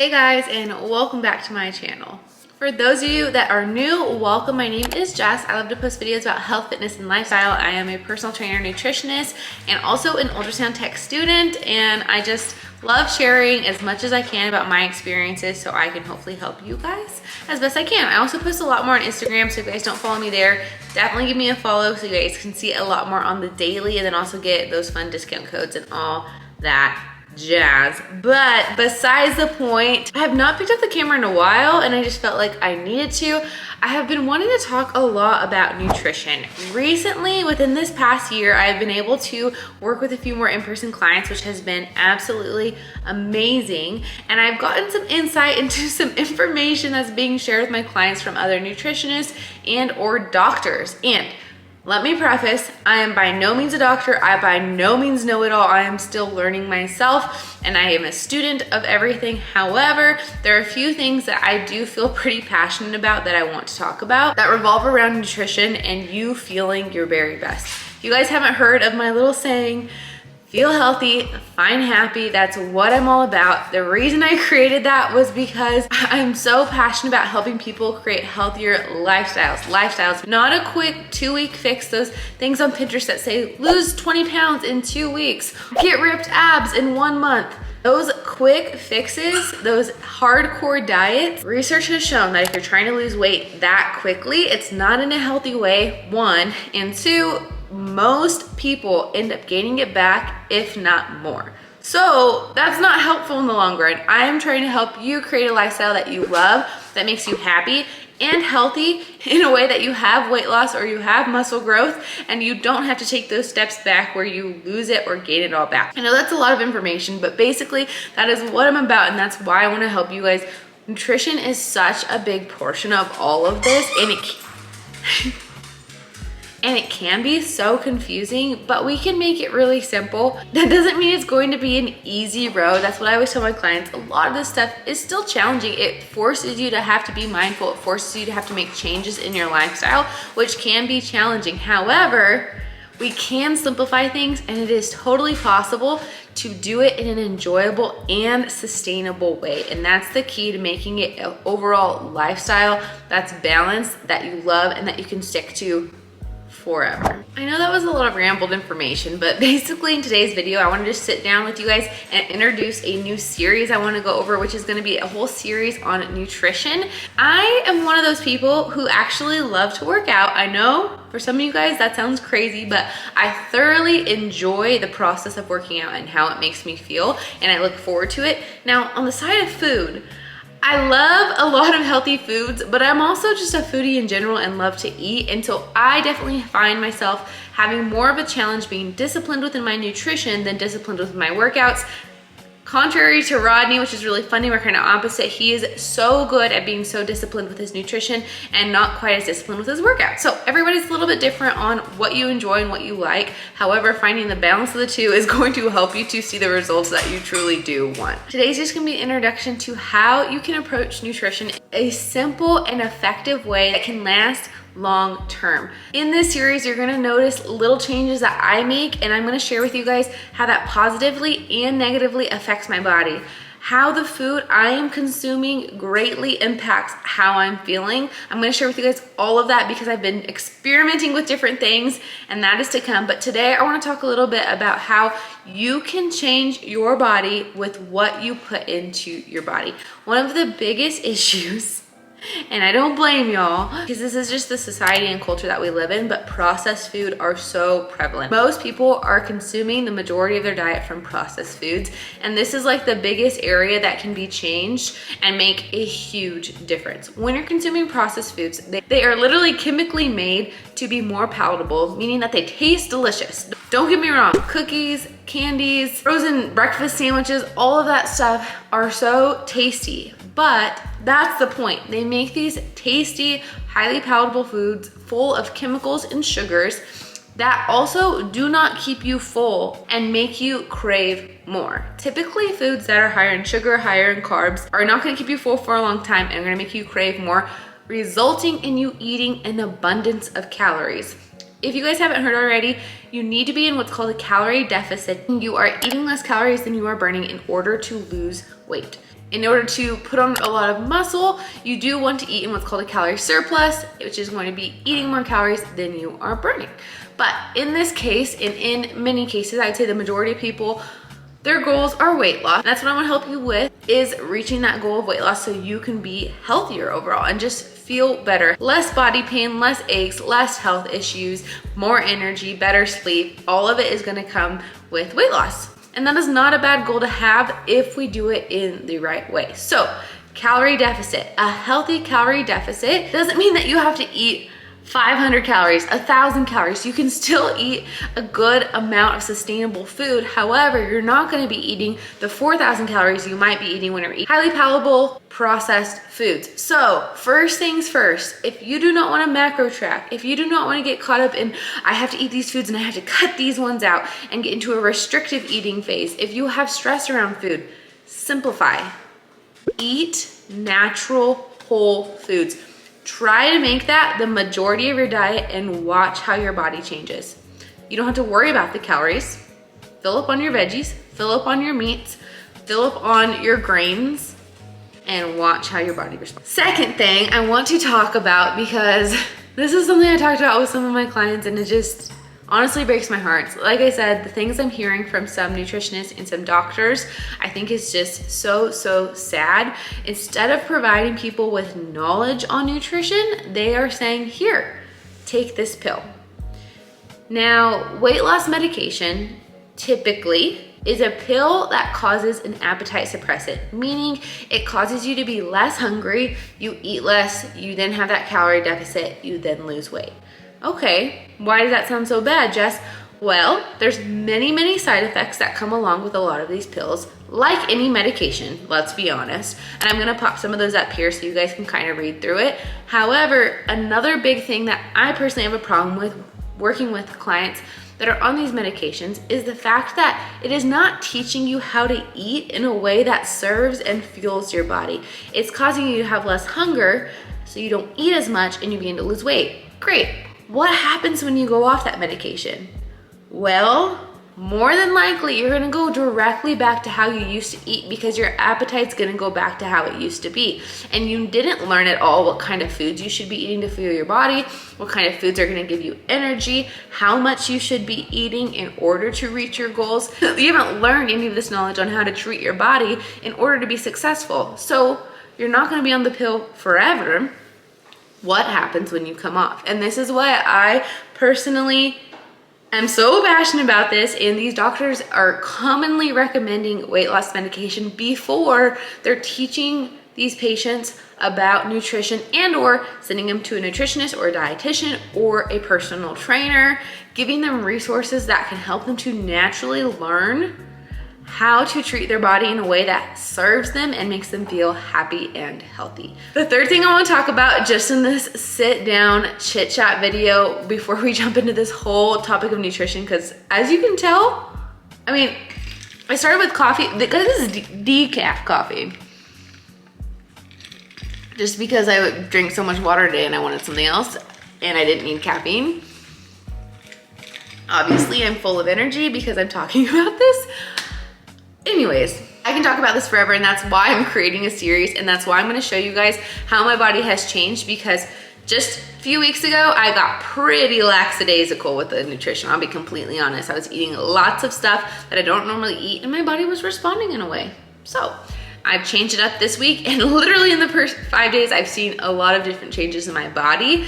Hey guys, and welcome back to my channel. For those of you that are new, welcome. My name is Jess. I love to post videos about health, fitness, and lifestyle. I am a personal trainer, nutritionist, and also an ultrasound tech student, and I just love sharing as much as I can about my experiences so I can hopefully help you guys as best I can. I also post a lot more on Instagram, so if you guys don't follow me there, definitely give me a follow so you guys can see a lot more on the daily and then also get those fun discount codes and all that jazz. But besides the point, I have not picked up the camera in a while and I just felt like I needed to. I have been wanting to talk a lot about nutrition. Recently, within this past year, I've been able to work with a few more in-person clients, which has been absolutely amazing. And I've gotten some insight into some information that's being shared with my clients from other nutritionists and or doctors. And let me preface, I am by no means a doctor. I by no means know it all. I am still learning myself and I am a student of everything. However, there are a few things that I do feel pretty passionate about that I want to talk about that revolve around nutrition and you feeling your very best. If you guys haven't heard of my little saying, feel healthy, find happy, that's what I'm all about. The reason I created that was because I'm so passionate about helping people create healthier lifestyles. Not a quick 2-week fix, those things on Pinterest that say lose 20 pounds in 2 weeks, get ripped abs in 1 month. Those quick fixes, those hardcore diets, research has shown that if you're trying to lose weight that quickly, it's not in a healthy way, 1, and 2, most people end up gaining it back, if not more. So that's not helpful in the long run. I am trying to help you create a lifestyle that you love, that makes you happy and healthy in a way that you have weight loss or you have muscle growth and you don't have to take those steps back where you lose it or gain it all back. I know that's a lot of information, but basically that is what I'm about and that's why I want to help you guys. Nutrition is such a big portion of all of this and it can be so confusing, but we can make it really simple. That doesn't mean it's going to be an easy road. That's what I always tell my clients. A lot of this stuff is still challenging. It forces you to have to be mindful. It forces you to have to make changes in your lifestyle, which can be challenging. However, we can simplify things and it is totally possible to do it in an enjoyable and sustainable way. And that's the key to making it an overall lifestyle that's balanced, that you love, and that you can stick to forever. I know that was a lot of rambled information, but basically in today's video, I want to just sit down with you guys and introduce a new series I want to go over, which is going to be a whole series on nutrition. I am one of those people who actually love to work out. I know for some of you guys that sounds crazy, but I thoroughly enjoy the process of working out and how it makes me feel, and I look forward to it. Now, on the side of food, I love a lot of healthy foods, but I'm also just a foodie in general and love to eat. And so I definitely find myself having more of a challenge being disciplined within my nutrition than disciplined with my workouts. Contrary to Rodney, which is really funny, we're kind of opposite. He is so good at being so disciplined with his nutrition and not quite as disciplined with his workout. So everybody's a little bit different on what you enjoy and what you like. However, finding the balance of the two is going to help you to see the results that you truly do want. Today's just gonna be an introduction to how you can approach nutrition in a simple and effective way that can last long term. In this series, you're gonna notice little changes that I make, and I'm gonna share with you guys how that positively and negatively affects my body. How the food I am consuming greatly impacts how I'm feeling. I'm gonna share with you guys all of that because I've been experimenting with different things, and that is to come. But today I wanna talk a little bit about how you can change your body with what you put into your body. One of the biggest issues, and I don't blame y'all, because this is just the society and culture that we live in, but processed food are so prevalent. Most people are consuming the majority of their diet from processed foods, and this is like the biggest area that can be changed and make a huge difference. When you're consuming processed foods, they are literally chemically made to be more palatable, meaning that they taste delicious. Don't get me wrong, cookies, candies, frozen breakfast sandwiches, all of that stuff are so tasty. But that's the point. They make these tasty, highly palatable foods full of chemicals and sugars that also do not keep you full and make you crave more. Typically, foods that are higher in sugar, higher in carbs are not gonna keep you full for a long time and are gonna make you crave more, resulting in you eating an abundance of calories. If you guys haven't heard already, you need to be in what's called a calorie deficit. You are eating less calories than you are burning in order to lose weight. In order to put on a lot of muscle, you do want to eat in what's called a calorie surplus, which is going to be eating more calories than you are burning. But in this case, and in many cases, I'd say the majority of people, their goals are weight loss. That's what I want to help you with, is reaching that goal of weight loss so you can be healthier overall and just feel better. Less body pain, less aches, less health issues, more energy, better sleep. All of it is going to come with weight loss. And that is not a bad goal to have if we do it in the right way. So, calorie deficit. A healthy calorie deficit doesn't mean that you have to eat 500 calories, 1,000 calories. You can still eat a good amount of sustainable food. However, you're not going to be eating the 4,000 calories you might be eating when you're eating highly palatable processed foods. So first things first, if you do not want to macro track, if you do not want to get caught up in, I have to eat these foods and I have to cut these ones out and get into a restrictive eating phase, if you have stress around food, simplify. Eat natural whole foods. Try to make that the majority of your diet and watch how your body changes. You don't have to worry about the calories. Fill up on your veggies, fill up on your meats, fill up on your grains, and watch how your body responds. Second thing I want to talk about, because this is something I talked about with some of my clients and it just honestly breaks my heart. Like I said, the things I'm hearing from some nutritionists and some doctors, I think is just so sad. Instead of providing people with knowledge on nutrition, they are saying, here, take this pill. Now, weight loss medication typically is a pill that causes an appetite suppressant, meaning it causes you to be less hungry, you eat less, you then have that calorie deficit, you then lose weight. Okay, why does that sound so bad, Jess? Well, there's many side effects that come along with a lot of these pills, like any medication, let's be honest. And I'm gonna pop some of those up here so you guys can kind of read through it. However, another big thing that I personally have a problem with working with clients that are on these medications is the fact that it is not teaching you how to eat in a way that serves and fuels your body. It's causing you to have less hunger, so you don't eat as much and you begin to lose weight. Great. What happens when you go off that medication? Well, more than likely, you're gonna go directly back to how you used to eat because your appetite's gonna go back to how it used to be. And you didn't learn at all what kind of foods you should be eating to fuel your body, what kind of foods are gonna give you energy, how much you should be eating in order to reach your goals. You haven't learned any of this knowledge on how to treat your body in order to be successful. So you're not gonna be on the pill forever. What happens when you come off? And this is why I personally am so passionate about this, and these doctors are commonly recommending weight loss medication before they're teaching these patients about nutrition and or sending them to a nutritionist or a dietitian or a personal trainer, giving them resources that can help them to naturally learn how to treat their body in a way that serves them and makes them feel happy and healthy. The third thing I want to talk about just in this sit down chit chat video before we jump into this whole topic of nutrition, because as you can tell, I mean, I started with coffee. This is decaf coffee. Just because I would drink so much water a day and I wanted something else and I didn't need caffeine. Obviously, I'm full of energy because I'm talking about this. Anyways, I can talk about this forever, and that's why I'm creating a series, and that's why I'm gonna show you guys how my body has changed, because just a few weeks ago, I got pretty lackadaisical with the nutrition. I'll be completely honest. I was eating lots of stuff that I don't normally eat, and my body was responding in a way. So I've changed it up this week, and literally in the first 5 days, I've seen a lot of different changes in my body,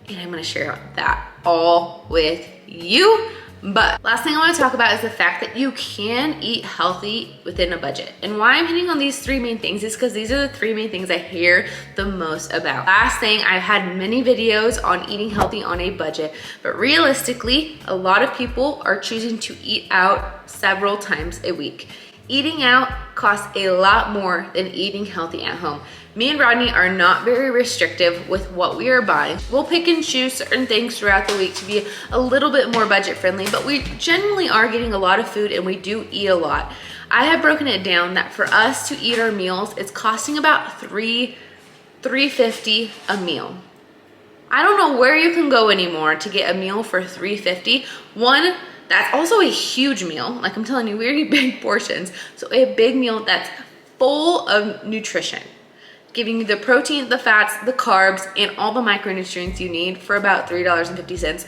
and I'm gonna share that all with you. But last thing I want to talk about is the fact that you can eat healthy within a budget. And why I'm hitting on these three main things is because these are the three main things I hear the most about. Last thing, I've had many videos on eating healthy on a budget, but realistically, a lot of people are choosing to eat out several times a week. Eating out costs a lot more than eating healthy at home. Me and Rodney are not very restrictive with what we are buying. We'll pick and choose certain things throughout the week to be a little bit more budget friendly, but we generally are getting a lot of food and we do eat a lot. I have broken it down that for us to eat our meals, it's costing about $3.50 a meal. I don't know where you can go anymore to get a meal for $3.50. One, that's also a huge meal. Like I'm telling you, we eat big portions. So a big meal that's full of nutrition, giving you the protein, the fats, the carbs, and all the micronutrients you need for about $3.50.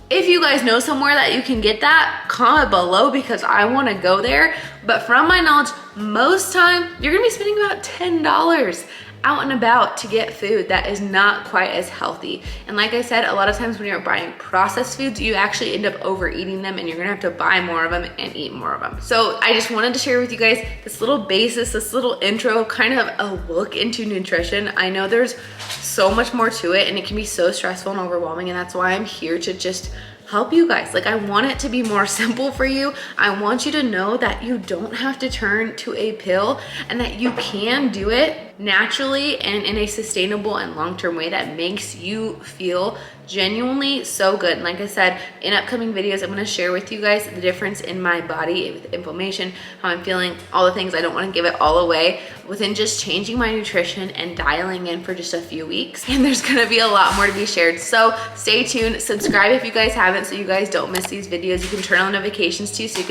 If you guys know somewhere that you can get that, comment below because I want to go there. But from my knowledge, most time you're gonna be spending about $10 out and about to get food that is not quite as healthy. And like I said, a lot of times when you're buying processed foods, you actually end up overeating them and you're gonna have to buy more of them and eat more of them. So I just wanted to share with you guys this little basis, this little intro, kind of a look into nutrition. I know there's so much more to it and it can be so stressful and overwhelming, and that's why I'm here to just help you guys. Like, I want it to be more simple for you. I want you to know that you don't have to turn to a pill and that you can do it naturally and in a sustainable and long-term way that makes you feel genuinely so good. And like I said, in upcoming videos, I'm going to share with you guys the difference in my body with inflammation, how I'm feeling, all the things. I don't want to give it all away within just changing my nutrition and dialing in for just a few weeks. And there's going to be a lot more to be shared. So stay tuned, subscribe if you guys haven't so you guys don't miss these videos. You can turn on notifications too so you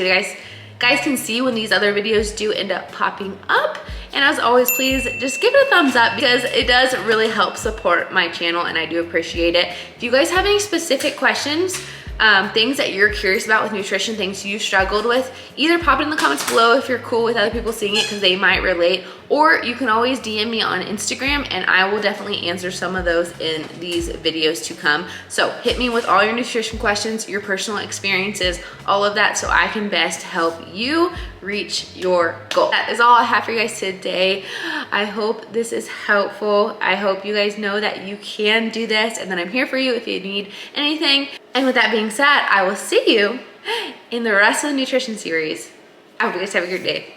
guys can see when these other videos do end up popping up. And as always, please just give it a thumbs up because it does really help support my channel and I do appreciate it. If you guys have any specific questions, things that you're curious about with nutrition, things you struggled with, either pop it in the comments below if you're cool with other people seeing it because they might relate, or you can always DM me on Instagram and I will definitely answer some of those in these videos to come. So hit me with all your nutrition questions, your personal experiences, all of that so I can best help you reach your goal. That is all I have for you guys today. I hope this is helpful. I hope you guys know that you can do this and that I'm here for you if you need anything. And with that being said, I will see you in the rest of the nutrition series. I hope you guys have a good day.